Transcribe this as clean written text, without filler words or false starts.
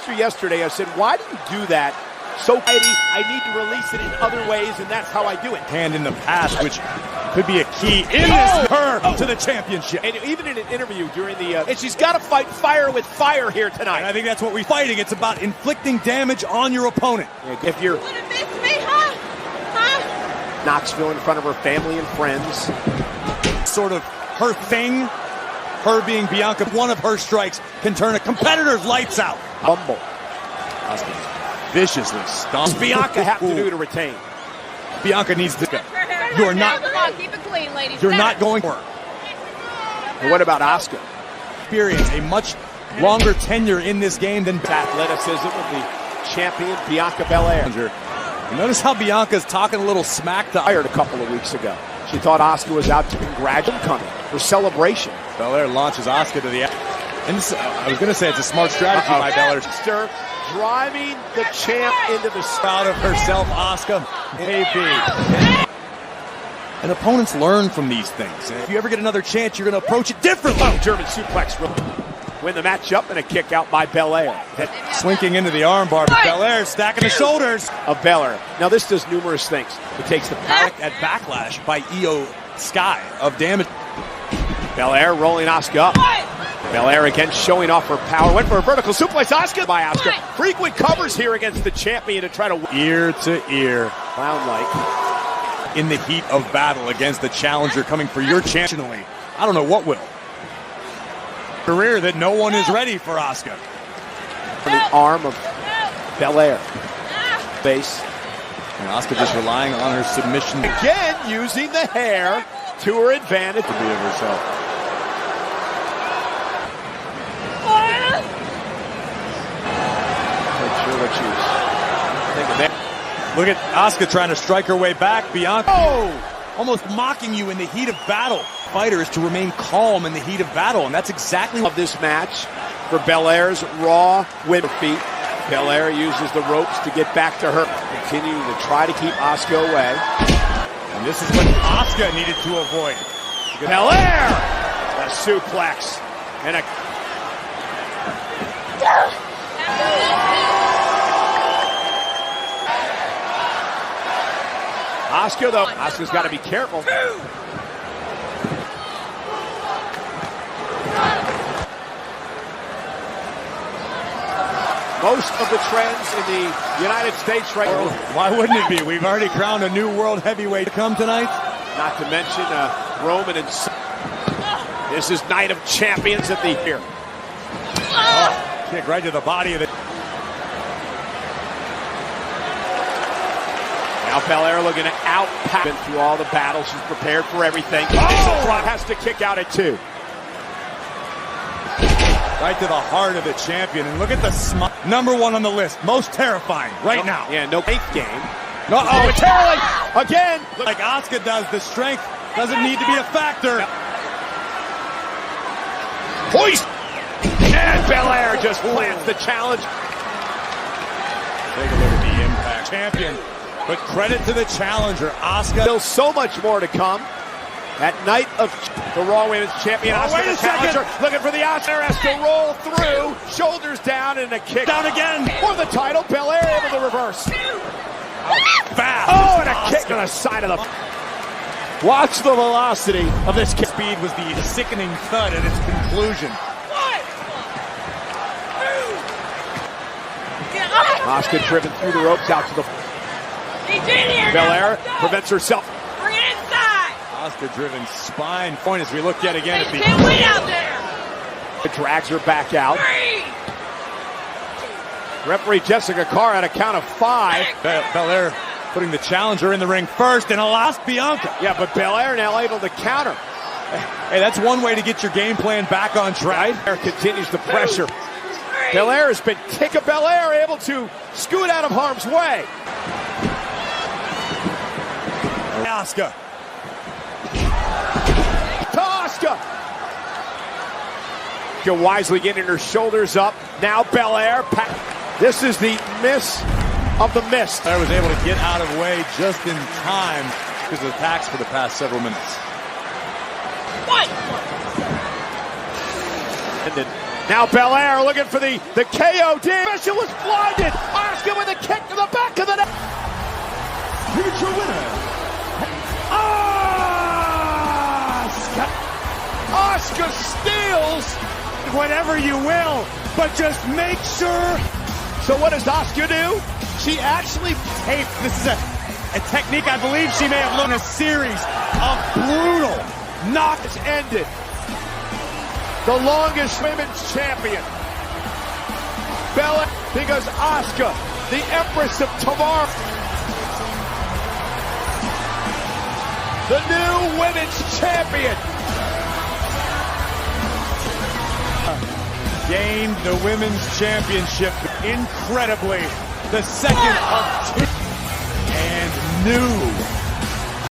asked her yesterday, I said, why do you do that? So I need to release it in other ways, and that's how I do it. Hand in the past, which could be a key in this her to the championship. And even in an interview during the, and she's got to fight fire with fire here tonight. And I think that's what we're fighting. It's about inflicting damage on your opponent. If you're wanna miss me, huh? Knoxville in front of her family and friends, Sort of her thing, her being Bianca, one of her strikes can turn a competitor's lights out. humble. Viciously stomped. Bianca have to do to retain. Bianca needs to. You're not. Come on, keep it clean, ladies. You're not going for it. And what about Asuka? Experience a much longer tenure in this game than Athleticism of the champion Bianca Belair. You notice how Bianca's talking a little smack to Fired a couple of weeks ago. She thought Asuka was out to congratulate coming for celebration. Belair launches Asuka to the. And this, I was going to say it's a smart strategy by Belair. Driving the champ into the Proud of herself, Asuka. Maybe. And opponents learn from these things. If you ever get another chance, you're going to approach it differently. Oh, German suplex. Win the matchup and a kick out by Belair. Slinking into the armbar, but Belair stacking the shoulders Of Belair. Now this does numerous things. It takes the power. at backlash by Io Sky of damage. Belair rolling Asuka up. Belair again showing off her power. Went for a vertical suplex. Asuka by Asuka. Frequent covers here against the champion to try to Ear to ear. clown-like. In the heat of battle against the challenger coming for your champion. I don't know what will. Career that no one is ready for Asuka. On the arm of Belair. Base. And Asuka just relying on her submission. Again using the hair to her advantage. To be of herself. Not sure what she was thinking there. Look at Asuka trying to strike her way back. Bianca almost mocking you in the heat of battle. Fighter is to remain calm in the heat of battle, and that's exactly Of this match for Belair's Raw women feet. Belair uses the ropes to get back to her. Continuing to try to keep Asuka away. And this is what Asuka needed to avoid. Belair! A suplex. And a... Asuka, though. Asuka's got to be careful. Most of the trends in the United States right now. Why wouldn't it be? We've already crowned a new world heavyweight to come tonight. Not to mention Roman and... This is Night of Champions at the here. Oh, kick right to the body of it. Now Belair looking to out-pack. Been through all the battles. She's prepared for everything. Oh! Has to kick out at 2. Right to the heart of the champion. And look at the smile. Number 1 on the list. Most terrifying right now. Yeah, no 8th game. No, oh, it's terrifying. Again. Like Asuka does, the strength doesn't need to be a factor. Hoist! And Belair just plants the challenge. Take a look at the impact. Champion. But credit to the challenger, Asuka. Still so much more to come. At night of the Raw Women's Champion, Asuka, wait a the challenger, second. looking for the Asuka, has to roll through, shoulders down, and a kick Down again. for the title. Belair able to reverse. Fast. Oh, and a kick on the side of the. Watch the velocity of this kick. Speed was the sickening thud at its conclusion. Asuka driven through the ropes out to the. Belair prevents herself. Bring it inside. Asuka driven spine point as we look yet again at the. Can't wait out there. It drags her back out. 3. Referee Jessica Carr at a count of 5. Belair putting the challenger in the ring first and allows Bianca. Yeah, but Belair now able to counter. Hey, that's one way to get your game plan back on track. Belair continues the pressure. Belair has been kick of Belair able to scoot out of harm's way. Asuka. To Asuka. Wisely getting her shoulders up. Now Belair. This is the miss of the mist. Belair was able to get out of the way just in time because of the attacks for the past several minutes. What? And then Now Belair looking for the KOD. She was blinded. Asuka with a kick to the back of the neck. Here's your winner, Asuka. Asuka steals. Whatever you will, but just make sure. So what does Asuka do? She actually taped. This is a technique I believe she may have learned. A series of brutal Knocks ended. The longest women's champion. Belair, because Asuka, the Empress of Tomorrow. The new women's champion. gained the women's championship incredibly. The second of two. And new